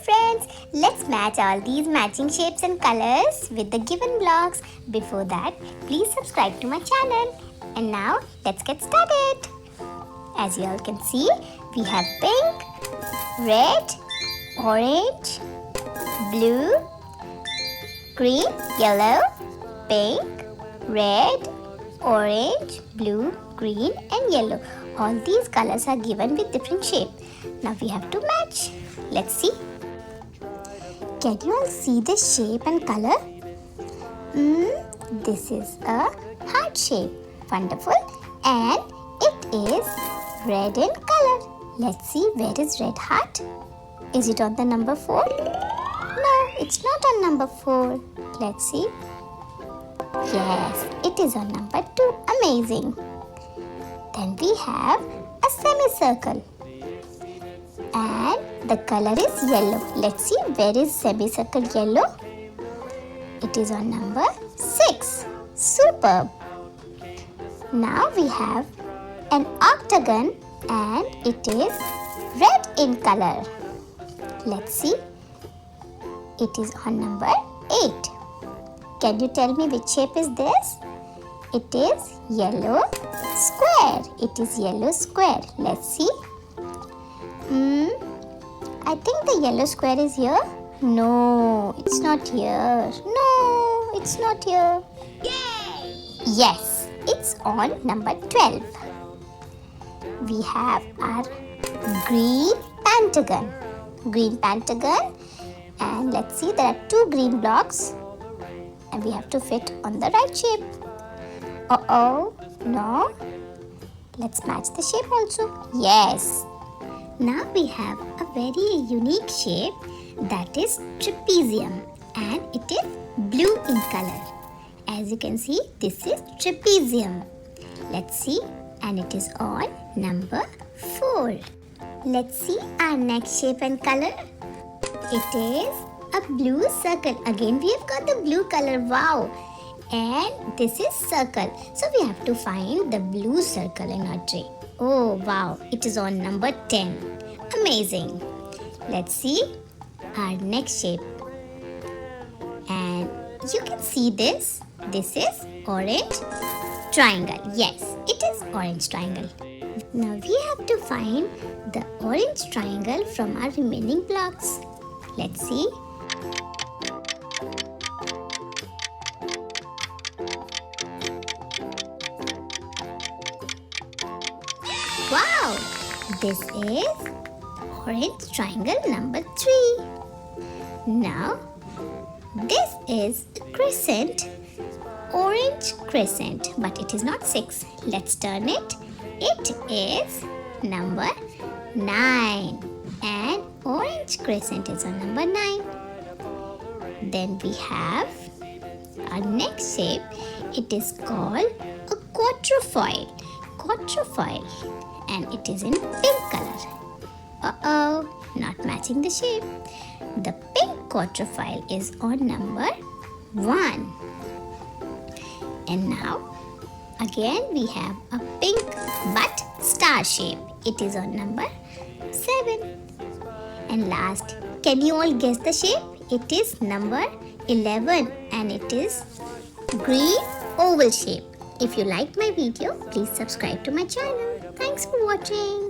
friends, let's match all these matching shapes and colors with the given blocks. Before that, please subscribe to my channel. And now, let's get started. As you all can see, we have pink, red, orange, blue, green, yellow, pink, red, orange, blue, green and yellow. All these colors are given with different shape. Now we have to match. Let's see. Can you all see the shape and color? This is a heart shape. Wonderful. And it is red in color. Let's see, where is red heart? Is it on the number 4? No, it's not on number 4. Let's see. Yes, it is on number 2. Amazing. Then we have a semicircle. And the color is yellow. Let's see, where is semicircle yellow? It is on number 6. Superb. Now we have an octagon and it is red in color. Let's see. It is on number 8. Can you tell me which shape is this? It is yellow square. It is yellow square. Let's see. I think the yellow square is here. No, it's not here. No, it's not here. Yay! Yes, it's on number 12. We have our green pentagon. Green pentagon. And let's see, there are 2 green blocks. And we have to fit on the right shape. No. Let's match the shape also. Yes. Now we have a very unique shape that is trapezium and it is blue in color. As you can see, this is trapezium. Let's see, and it is on number 4. Let's see our next shape and color. It is a blue circle. Again, we have got the blue color. Wow. And this is circle. So we have to find the blue circle in our tray. Oh, wow. It is on number 10. Amazing. Let's see our next shape. And you can see this. This is orange triangle. Yes, it is orange triangle. Now we have to find the orange triangle from our remaining blocks. Let's see. Wow! This is orange triangle number 3. Now, this is a crescent, orange crescent, but it is not 6. Let's turn it. It is number 9. And orange crescent is on number 9. Then we have our next shape. It is called a quatrefoil. Quatrefoil. And it is in pink color. Not matching the shape. The pink quatrefoil is on number 1. And now, again we have a pink but star shape. It is on number 7. And last, can you all guess the shape? It is number 11 and it is green oval shape. If you liked my video, please subscribe to my channel. Thanks for watching.